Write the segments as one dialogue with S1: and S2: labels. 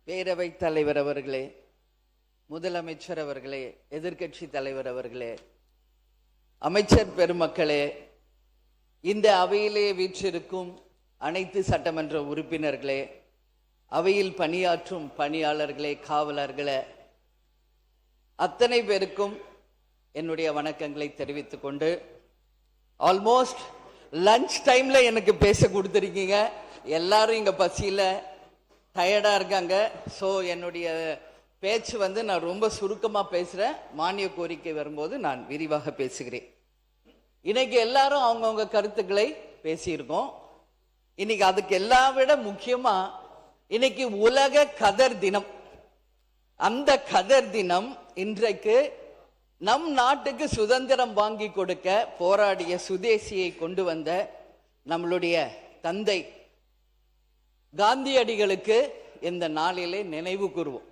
S1: பேரவைத் தலைவர் அவர்களே, முதலமைச்சர் அவர்களே, எதிர்க்கட்சி தலைவர் அவர்களே, அமைச்சர் பெருமக்களே, இந்த அவையிலே வீற்றிருக்கும் அனைத்து சட்டமன்ற உறுப்பினர்களே, அவையில் பணியாற்றும் பணியாளர்களே, காவலர்களே, அத்தனை பேருக்கும் என்னுடைய வணக்கங்களை தெரிவித்துக் கொண்டு, ஆல்மோஸ்ட் லஞ்ச் டைம்ல எனக்கு பேச கொடுத்துருக்கீங்க. எல்லாரும் இங்க பசியில டயர்டா இருக்காங்க. ஸோ என்னுடைய பேச்சு நான் ரொம்ப சுருக்கமா பேசுறேன். மானிய கோரிக்கை வரும்போது நான் விரிவாக பேசுகிறேன். இன்னைக்கு எல்லாரும் அவங்கவுங்க கருத்துக்களை பேசியிருக்கோம். இன்னைக்கு அதுக்கு எல்லாம் விட முக்கியமா இன்னைக்கு உலக கதர் தினம். அந்த கதர் தினம் இன்றைக்கு நம் நாட்டுக்கு சுதந்திரம் வாங்கி கொடுக்க போராடிய சுதேசியை கொண்டு வந்த நம்மளுடைய தந்தை காந்தியடிகளுக்கு இந்த நாளிலே நினைவு கூறுவோம்.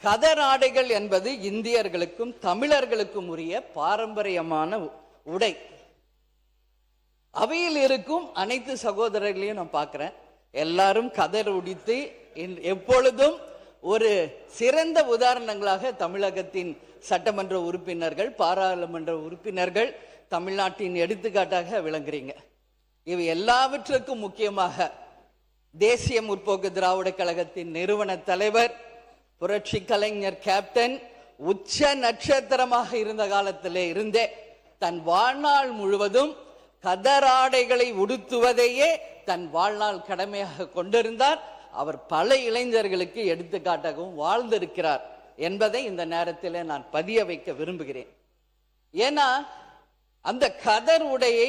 S1: கதர் ஆடைகள் என்பது இந்தியர்களுக்கும் தமிழர்களுக்கும் உரிய பாரம்பரியமான உடை. அவையில் இருக்கும் அனைத்து சகோதரர்களையும் நான் பார்க்கிறேன். எல்லாரும் கதர் உடித்து எப்பொழுதும் ஒரு சிறந்த உதாரணங்களாக தமிழகத்தின் சட்டமன்ற உறுப்பினர்கள், பாராளுமன்ற உறுப்பினர்கள் தமிழ்நாட்டின் எடுத்துக்காட்டாக விளங்குறீங்க. இவை எல்லாவற்றுக்கும் முக்கியமாக தேசிய முற்போக்கு திராவிட கழகத்தின் நிறுவன தலைவர் புரட்சி கலைஞர் கேப்டன் உச்ச நட்சத்திரமாக இருந்த காலத்திலே இருந்தே தன் வாழ்நாள் முழுவதும் கதராடைகளை உடுத்துவதையே தன் வாழ்நாள் கடமையாக கொண்டிருந்தார். அவர் பல இளைஞர்களுக்கு எடுத்துக்காட்டாகவும் வாழ்ந்திருக்கிறார் என்பதை இந்த நேரத்தில் நான் பதிய வைக்க விரும்புகிறேன். ஏன்னா அந்த கதர் உடையை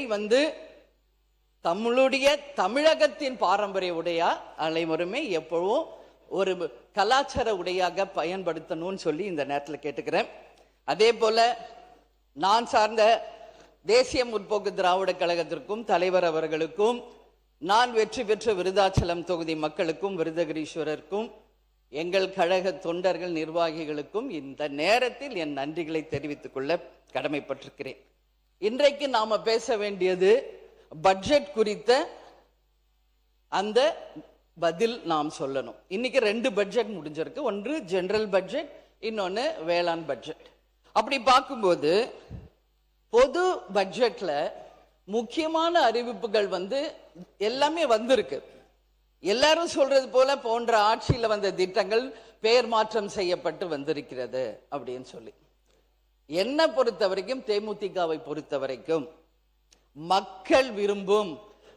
S1: தமிழுடைய தமிழகத்தின் பாரம்பரிய உடையா அனைவருமே எப்பவும் ஒரு கலாச்சார உடையாக பயன்படுத்தணும்னு சொல்லி இந்த நேரத்தில் கேட்டுக்கிறேன். அதே போல நான் சார்ந்த தேசிய முற்போக்கு திராவிட கழகத்திற்கும் தலைவர் அவர்களுக்கும், நான் வெற்றி பெற்ற விருதாச்சலம் தொகுதி மக்களுக்கும் விருதகிரீஸ்வரருக்கும் எங்கள் கழக தொண்டர்கள் நிர்வாகிகளுக்கும் இந்த நேரத்தில் என் நன்றிகளை தெரிவித்துக் கொள்ள கடமைப்பட்டிருக்கிறேன். இன்றைக்கு நாம பேச வேண்டியது பட்ஜெட் குறித்த அந்த பதில் நாம் சொல்லணும். இன்னைக்கு 2 பட்ஜெட் முடிஞ்சிருக்கு. ஒன்று ஜெனரல் பட்ஜெட், இன்னொன்னு வேளாண் பட்ஜெட். அப்படி பார்க்கும்போது பொது பட்ஜெட்ல முக்கியமான அறிவிப்புகள் எல்லாமே வந்திருக்கு. எல்லாரும் சொல்றது போல போன்ற ஆட்சியில வந்த திட்டங்கள் பெயர் மாற்றம் செய்யப்பட்டு வந்திருக்கிறது அப்படின்னு சொல்லி. என்ன பொறுத்த வரைக்கும், தேமுதிகவை பொறுத்த வரைக்கும் மக்கள் விரும்பும்,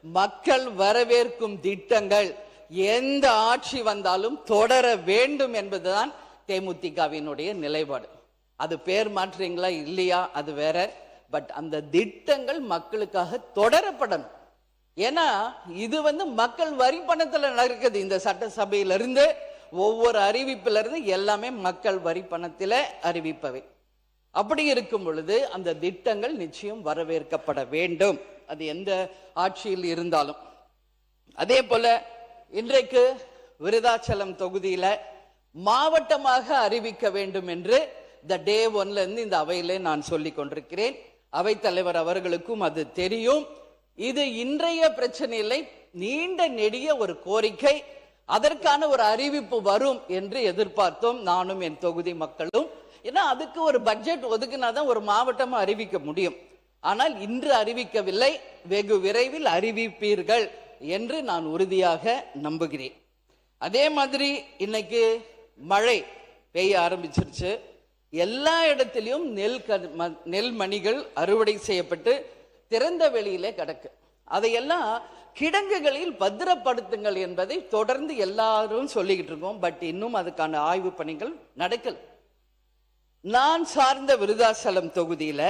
S1: மக்கள் வரவேற்கும் திட்டங்கள் எந்த ஆட்சி வந்தாலும் தொடர வேண்டும் என்பதுதான் தேமுதிகவினுடைய நிலைப்பாடு. அது பேர் மாற்றீங்களா இல்லையா அது வேற. பட் அந்த திட்டங்கள் மக்களுக்காக தொடரப்படணும். ஏன்னா இது மக்கள் வரி பணத்துல நடக்குது. இந்த சட்டசபையிலிருந்து ஒவ்வொரு அறிவிப்பிலிருந்து எல்லாமே மக்கள் வரி பணத்தில அறிவிப்பவை. அப்படி இருக்கும் பொழுது அந்த திட்டங்கள் நிச்சயம் வரவேற்கப்பட வேண்டும், அது எந்த ஆட்சியில் இருந்தாலும். அதே போல இன்றைக்கு விருதாச்சலம் தொகுதியில மாவட்டமாக அறிவிக்க வேண்டும் என்று இந்த டே 1ல இருந்து இந்த அவையிலே நான் சொல்லிக் கொண்டிருக்கிறேன். அவைத்தலைவர் அவர்களுக்கும் அது தெரியும். இது இன்றைய பிரச்சனை இல்லை, நீண்ட நெடிய ஒரு கோரிக்கை. அதற்கான ஒரு அறிவிப்பு வரும் என்று எதிர்பார்த்தோம், நானும் என் தொகுதி மக்களும். ஏன்னா அதுக்கு ஒரு பட்ஜெட் ஒதுக்குனாதான் ஒரு மாவட்டமா அறிவிக்க முடியும். ஆனால் இன்று அறிவிக்கவில்லை, வெகு விரைவில் அறிவிப்பீர்கள் என்று நான் உறுதியாக நம்புகிறேன். அதே மாதிரி இன்னைக்கு மழை பெய்ய ஆரம்பிச்சிருச்சு. எல்லா இடத்திலும் நெல் மணிகள் அறுவடை செய்யப்பட்டு திறந்த வெளியிலே கிடக்கு. அதையெல்லாம் கிடங்குகளில் பத்திரப்படுத்துங்கள் என்பதை தொடர்ந்து எல்லாரும் சொல்லிக்கிட்டு இருக்கோம். பட் இன்னும் அதுக்கான ஆய்வு பணிகள் நடக்கல. நான் சார்ந்த விருதாச்சலம் தொகுதியில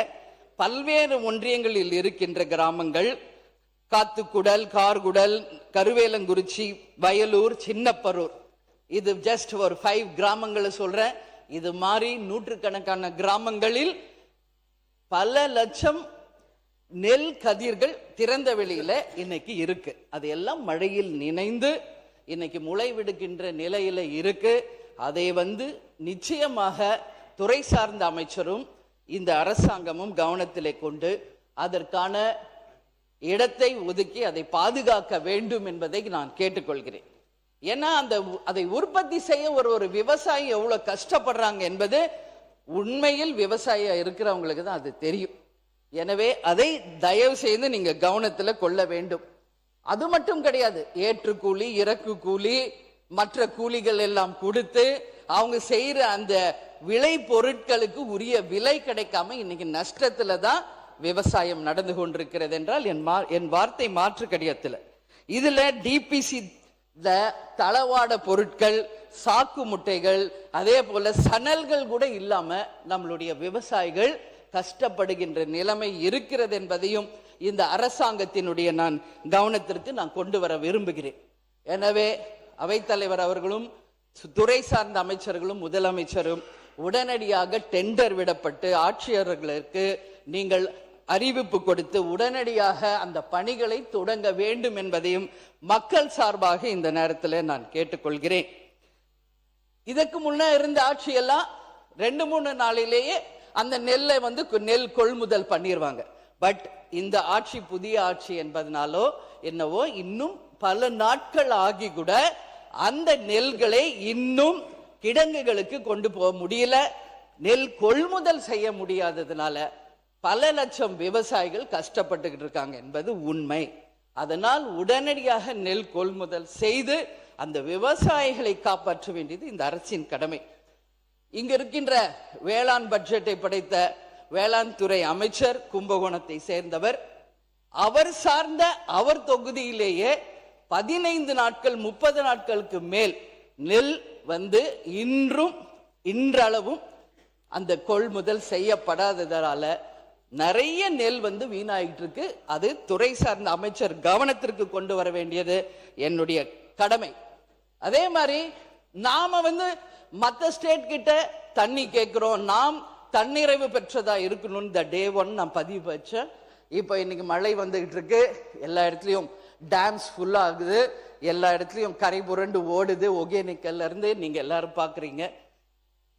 S1: பல்வேறு ஒன்றியங்களில் இருக்கின்ற கிராமங்கள் காத்துக்குடல், கார்குடல், கருவேலங்குறிச்சி, வயலூர், சின்னப்பரூர், இது ஜஸ்ட் ஒரு 5 கிராமங்களை சொல்றேன். இது மாதிரி நூற்றுக்கணக்கான கிராமங்களில் பல லட்சம் நெல் கதிர்கள் திறந்த வெளியில இன்னைக்கு இருக்கு. அது எல்லாம் மழையில் நினைந்து இன்னைக்கு முளை விடுகின்ற நிலையில இருக்கு. அதை நிச்சயமாக துறை சார்ந்த அமைச்சரும் இந்த அரசாங்கமும் கவனத்திலே கொண்டு அதற்கான இடத்தை ஒதுக்கி அதை பாதுகாக்க வேண்டும் என்பதை நான் கேட்டுக்கொள்கிறேன். ஏன்னா அதை உற்பத்தி செய்ய ஒரு விவசாயி எவ்வளவு கஷ்டப்படுறாங்க என்பது உண்மையில் விவசாயியா இருக்கிறவங்களுக்கு தான் அது தெரியும். எனவே அதை தயவு செய்து நீங்க கவனத்துல கொள்ள வேண்டும். அது மட்டும் கிடையாது, ஏற்று கூலி, இறக்கு கூலி, மற்ற கூலிகள் எல்லாம் கொடுத்து அவங்க செய்யற அந்த விளை பொருட்களுக்கு உரிய விலை கிடைக்காம இன்னைக்கு நஷ்டத்துல தான் விவசாயம் நடந்து கொண்டிருக்கிறது என்றால் என் வார்த்தை மாற்று கிடையாது. இதுல டிபிசி தளவாட பொருட்கள், சாக்கு முட்டைகள், அதே போல சணல்கள் கூட இல்லாம நம்மளுடைய விவசாயிகள் கஷ்டப்படுகின்ற நிலைமை இருக்கிறது என்பதையும் இந்த அரசாங்கத்தினுடைய நான் கவனத்திற்கு நான் கொண்டு வர விரும்புகிறேன். எனவே அவைத்தலைவர் அவர்களும் துறை சார்ந்த அமைச்சர்களும் முதலமைச்சரும் உடனடியாக டெண்டர் விடப்பட்டு ஆட்சியர்களுக்கு நீங்கள் அறிவிப்பு கொடுத்து உடனடியாக அந்த பணிகளை தொடங்க வேண்டும் என்பதையும் மக்கள் சார்பாக இந்த நேரத்தில் நான் கேட்டுக்கொள்கிறேன். இதற்கு முன்ன இருந்த ஆட்சியெல்லாம் 2-3 நாளிலேயே அந்த நெல்லை நெல் கொள்முதல் பண்ணிடுவாங்க. பட் இந்த ஆட்சி புதிய ஆட்சி என்பதனாலோ என்னவோ இன்னும் பல நாட்கள் ஆகி கூட அந்த நெல்களை இன்னும் கிடங்குகளுக்கு கொண்டு போக முடியல. நெல் கொள்முதல் செய்ய முடியாததுனால பல லட்சம் விவசாயிகள் கஷ்டப்பட்டுக்கிட்டு இருக்காங்க என்பது உண்மை. அதனால் உடனடியாக நெல் கொள்முதல் செய்து அந்த விவசாயிகளை காப்பாற்ற வேண்டியது இந்த அரசின் கடமை. இங்க இருக்கின்ற வேளாண் பட்ஜெட்டை படைத்த வேளாண் துறை அமைச்சர் கும்பகோணத்தை சேர்ந்தவர். அவர் சார்ந்த அவர் தொகுதியிலேயே 15 நாட்கள் 30 நாட்களுக்கு மேல் நெல் இன்றளவும் அந்த கொள்முதல் செய்யப்படாததால நிறைய நெல் வீணாயிட்டு இருக்கு. அது துறை சார்ந்த அமைச்சர் கவனத்திற்கு கொண்டு வர வேண்டியது என்னுடைய கடமை. அதே மாதிரி நாம மற்ற ஸ்டேட் கிட்ட தண்ணி கேட்கிறோம், நாம் தன்னிறைவு பெற்றதா இருக்கணும். இந்த டே 1 நான் பதிவு வச்சேன். இப்போ இன்னைக்கு மழை வந்துகிட்டு இருக்கு, எல்லா இடத்துலயும் டேம்ஸ் ஃபுல் ஆகுது, எல்லா இடத்துலயும் கரை புரண்டு ஓடுது. ஒகேனக்கல்ல இருந்து நீங்க எல்லாரும் பாக்குறீங்க.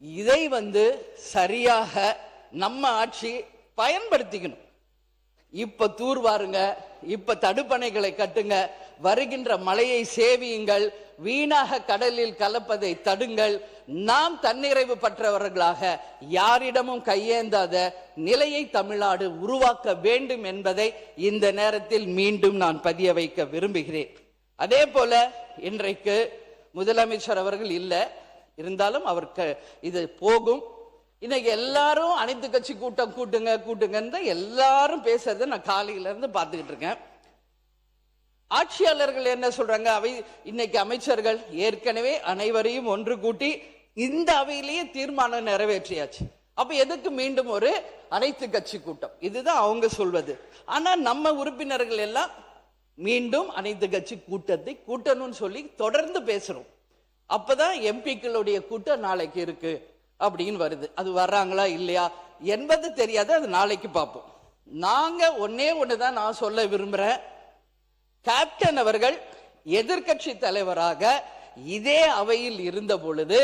S1: இதை சரியாக நம்ம ஆட்சி பயன்படுத்திக்கணும். இப்ப தூர்வாருங்க, இப்ப தடுப்பணைகளை கட்டுங்க, வருகின்ற மழையை சேவியுங்கள், வீணாக கடலில் கலப்பதை தடுங்கள். நாம் தன்னிறைவு பெற்றவர்களாக யாரிடமும் கையேந்தாத நிலையை தமிழ்நாடு உருவாக்க வேண்டும் என்பதை இந்த நேரத்தில் மீண்டும் நான் பதிய வைக்க விரும்புகிறேன். அதே போல இன்றைக்கு முதலமைச்சர் அவர்கள் இல்லை, இருந்தாலும் அவருக்கு இது போகும். இன்னைக்கு எல்லாரும் அனைத்து கட்சி கூட்டம் கூட்டுங்க எல்லாரும் பேசுறத நான் காலையில இருந்து பார்த்துக்கிட்டு இருக்கேன். ஆட்சியாளர்கள் என்ன சொல்றாங்க? அவை இன்னைக்கு அமைச்சர்கள் ஏற்கனவே அனைவரையும் ஒன்று கூட்டி இந்த அவையிலேயே தீர்மானம் நிறைவேற்றியாச்சு. அப்ப எதுக்கு மீண்டும் ஒரு அனைத்து கட்சி கூட்டம்? இதுதான் அவங்க சொல்வது. ஆனா நம்ம உறுப்பினர்கள் எல்லாம் மீண்டும் அனைத்து கட்சி கூட்டத்தை கூட்டணும்னு சொல்லி தொடர்ந்து பேசுறோம். அப்பதான் எம்பிக்களுடைய கூட்டம் நாளைக்கு இருக்கு அப்படின்னு வருது. அது வர்றாங்களா இல்லையா என்பது தெரியாது, அது நாளைக்கு பார்ப்போம். நாங்க ஒண்ணுதான் நான் சொல்ல விரும்புறேன். கேப்டன் அவர்கள் எதிர்கட்சி தலைவராக இதே அவையில் இருந்த பொழுது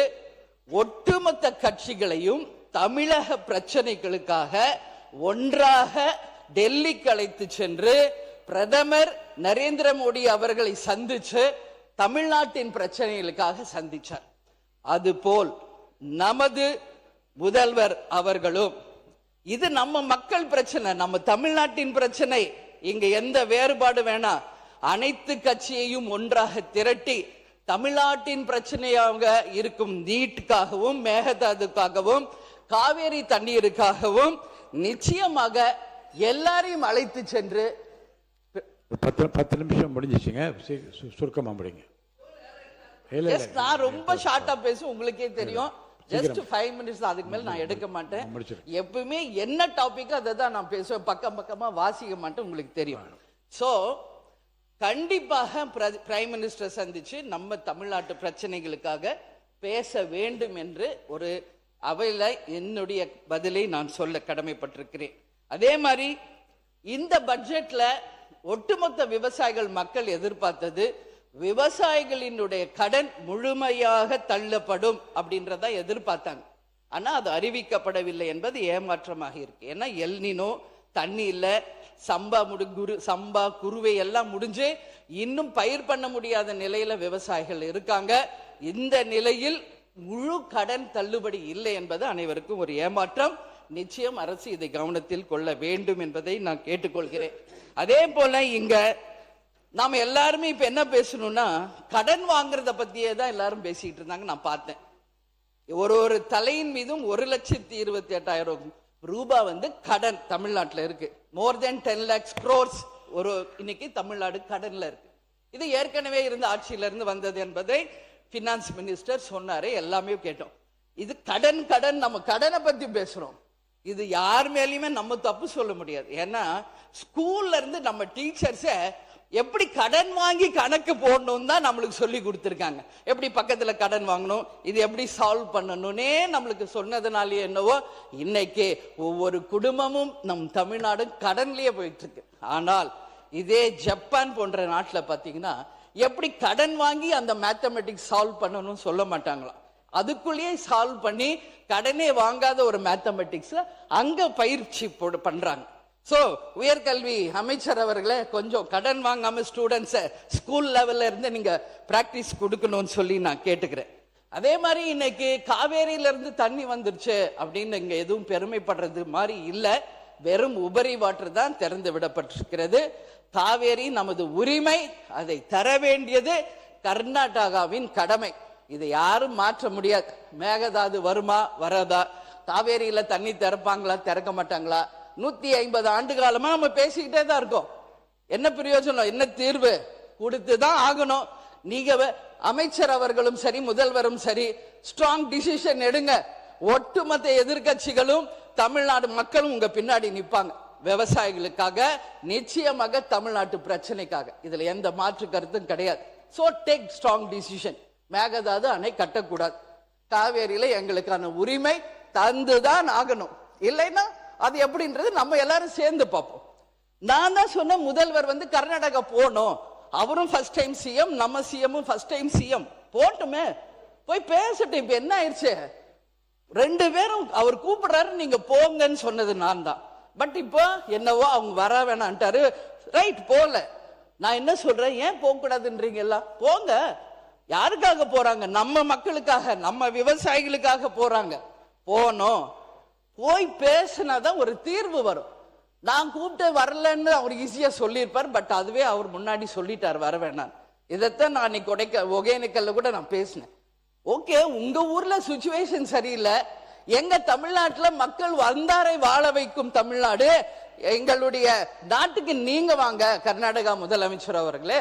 S1: ஒட்டுமொத்த கட்சிகளையும் தமிழக பிரச்சனைகளுக்காக ஒன்றாக டெல்லிக்கு அழைத்து சென்று பிரதமர் நரேந்திர மோடி அவர்களை சந்திச்சு தமிழ்நாட்டின் பிரச்சனைகளுக்காக சந்திச்சார். அதுபோல் நமது முதல்வர் அவர்களும் இது நம்ம மக்கள் பிரச்சனை, நம்ம தமிழ்நாட்டின் பிரச்சனை, இங்க எந்த வேறுபாடு வேணாம், அனைத்து கட்சியையும் ஒன்றாக திரட்டி தமிழ்நாட்டின் பிரச்சனையாக இருக்கும் நீட்டுக்காகவும் மேகதாதுக்காகவும் காவேரி தண்ணீருக்காகவும் நிச்சயமாக எல்லாரையும் அழைத்து சென்று
S2: 10 நிமிஷம் முடிஞ்சிச்சுங்க, சுருக்கமா முடிங்க.
S1: நான் ரொம்ப ஷார்ட்டா பேசும், உங்களுக்கே தெரியும். ஜஸ்ட் 5 மினிட்ஸ் தான், அதுக்கு மேல நான் எடுக்க மாட்டேன். எப்பவுமே என்ன டாபிக் அதை தான் நான் பேசுவேன், பக்கமா வாசிக்க மாட்டேன், உங்களுக்கு தெரியும். சோ கண்டிப்பாக பிரைம் மினிஸ்டர் சந்திச்சு நம்ம தமிழ்நாட்டு பிரச்சனைகளுக்காக பேச வேண்டும் என்று ஒரு அவையில என்னுடைய பதிலை நான் சொல்ல கடமைப்பட்டிருக்கிறேன். அதே மாதிரி இந்த பட்ஜெட்ல ஒட்டுமொத்த விவசாயிகள் மக்கள் எதிர்பார்த்தது விவசாயிகளினுடைய கடன் முழுமையாக தள்ளப்படும் அப்படின்றத எதிர்பார்த்தாங்க. ஆனா அது அறிவிக்கப்படவில்லை என்பது ஏமாற்றமாக இருக்கு. ஏன்னா எல்னினோ, தண்ணி இல்ல, சம்பா குருவை எல்லாம் முடிஞ்சு இன்னும் பயிர் பண்ண முடியாத நிலையில விவசாயிகள் இருக்காங்க. இந்த நிலையில் முழு கடன் தள்ளுபடி இல்லை என்பது அனைவருக்கும் ஒரு ஏமாற்றம். நிச்சயம் அரசு இதை கவனத்தில் கொள்ள வேண்டும் என்பதை நான் கேட்டுக்கொள்கிறேன். அதே போல இங்க நாம எல்லாருமே இப்ப என்ன பேசணும்னா, கடன் வாங்குறத பத்தியே தான் எல்லாரும் பேசிட்டு இருந்தாங்க. நான் பார்த்தேன், ஒரு தலையின் மீதும் 1,28,800 ரூபாய் கடன் தமிழ்நாட்டில் இருக்கு. மோர் தென் 10 lakhs crores ஒரு இன்னைக்கு தமிழ்நாடு கடன்ல இருக்கு. இது ஏற்கனவே இருந்த ஆட்சியில இருந்து வந்தது என்பதை பினான்ஸ் மினிஸ்டர் சொன்னாரு, எல்லாமே கேட்டோம். இது கடன் நம்ம கடனை பத்தி பேசுறோம். இது யார் மேலேயுமே நம்ம தப்பு சொல்ல முடியாது. ஏன்னா ஸ்கூல்ல இருந்து நம்ம டீச்சர்ஸ எப்படி கடன் வாங்கி கணக்கு போடணும் தான் நம்மளுக்கு சொல்லி கொடுத்துருக்காங்க. எப்படி பக்கத்துல கடன் வாங்கணும், இது எப்படி சால்வ் பண்ணணும்னே நம்மளுக்கு சொன்னதுனாலே என்னவோ இன்னைக்கு ஒவ்வொரு குடும்பமும் நம் தமிழ்நாடு கடன்லயே போயிட்டு இருக்கு. ஆனால் இதே ஜப்பான் போன்ற நாட்டில் பார்த்தீங்கன்னா எப்படி கடன் வாங்கி அந்த மேத்தமெட்டிக்ஸ் சால்வ் பண்ணணும்னு சொல்ல மாட்டாங்களாம். அதுக்குள்ளேயே சால்வ் பண்ணி கடனே வாங்காத ஒரு மேத்தமெட்டிக்ஸ் அங்க பயிற்சி பண்றாங்க. சோ உயர்கல்வி அமைச்சர் அவர்களே, கொஞ்சம் கடன் வாங்காம ஸ்டூடெண்ட்ஸை ஸ்கூல் லெவல்ல இருந்து நீங்க பிராக்டிஸ் கொடுக்கணும்னு சொல்லி நான் கேட்டுக்கிறேன். அதே மாதிரி இன்னைக்கு காவேரியில இருந்து தண்ணி வந்துருச்சு அப்படின்னு இங்க எதுவும் பெருமைப்படுறது மாதிரி இல்லை. வெறும் உபரி வாட்டர் தான் திறந்து விடப்பட்டிருக்கிறது. காவேரி நமது உரிமை, அதை தர வேண்டியது கர்நாடகாவின் கடமை. இதை யாரும் மாற்ற முடியாது. மேகதாது வருமா வராதா, காவேரியில தண்ணி திறப்பாங்களா திறக்க மாட்டாங்களா, 150 ஆண்டு காலமா நம்ம பேசிக்கிட்டே தான் இருக்கோம். என்ன பிரயோஜனம், என்ன தீர்வு? கொடுத்துதான் ஆகணும். நீங்க அமைச்சர் அவர்களும் சரி, முதல்வரும் சரி, ஸ்ட்ராங் டிசிஷன் எடுங்க. ஒட்டுமொத்த எதிர்கட்சிகளும் தமிழ்நாடு மக்களும் உங்க பின்னாடி நிப்பாங்க. விவசாயிகளுக்காக, நிச்சயமாக தமிழ்நாட்டு பிரச்சனைக்காக. இதுல எந்த மாற்று கருத்தும் கிடையாது. So take strong decision. Mekedatu அணை கட்டக்கூடாது. காவேரியில எங்களுக்கான உரிமை தந்துதான் ஆகணும். இல்லைன்னா அது எப்படின்றது நம்ம எல்லாரும் சேர்ந்து பார்ப்போம். நான் தான் சொன்ன முதல்வர் கர்நாடகா போனோம். அவரும் ஃபர்ஸ்ட் டைம் சிஎம், நம்ம சிஎம்மும் ஃபர்ஸ்ட் டைம் சிஎம். போட்டுமே, போய் பேசட்டும். இப்ப என்ன ஆயிடுச்சு, 2 பேரும் அவர் கூப்பிடுறாரு, நீங்க போங்கன்னு சொன்னது நான் தான். பட் இப்போ என்னவோ அவங்க வர வேணான்ட்டாரு. ரைட், போல. நான் என்ன சொல்றேன், ஏன் போக கூடாதுன்றீங்க? எல்லாம் போங்க. யாருக்காக போறாங்க? நம்ம மக்களுக்காக, நம்ம விவசாயிகளுக்காக போறாங்க. போனோம், போய் பேசினாதான் ஒரு தீர்வு வரும். நான் கூப்பிட்டு வரலன்னு அவர் ஈஸியா சொல்லியிருப்பார். பட் அதுவே அவர் முன்னாடி சொல்லிட்டார் வர வேணாம். இதைத்தான் நான் இன்னைக்கு ஒகேனக்கல்ல கூட நான் பேசினேன். ஓகே, உங்க ஊர்ல சுச்சுவேஷன் சரியில்லை. எங்க தமிழ்நாட்டுல மக்கள் வந்தாரை வாழ வைக்கும் தமிழ்நாடு. எங்களுடைய நாட்டுக்கு நீங்க வாங்க, கர்நாடகா முதலமைச்சர் அவர்களே,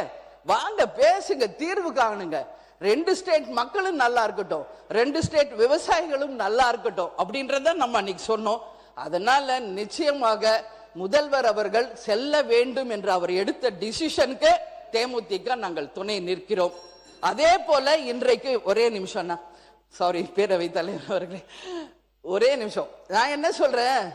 S1: வாங்க பேசுங்க, தீர்வு காணுங்க. 2 ஸ்டேட் மக்களும் நல்லா இருக்கட்டும், 2 ஸ்டேட் விவசாயிகளும் நல்லா இருக்கட்டும் அப்படின்றத நம்ம அன்னைக்கு சொன்னோம். அதனால நிச்சயமாக முதல்வர் அவர்கள் செல்ல வேண்டும் என்று அவர் எடுத்த டிசிஷனுக்கு தேமுதிக நாங்கள் துணை நிற்கிறோம். அதே போல இன்றைக்கு ஒரே நிமிஷம், சாரி பேரவை தலைவர் அவர்களே, ஒரே நிமிஷம். நான் என்ன சொல்றேன்,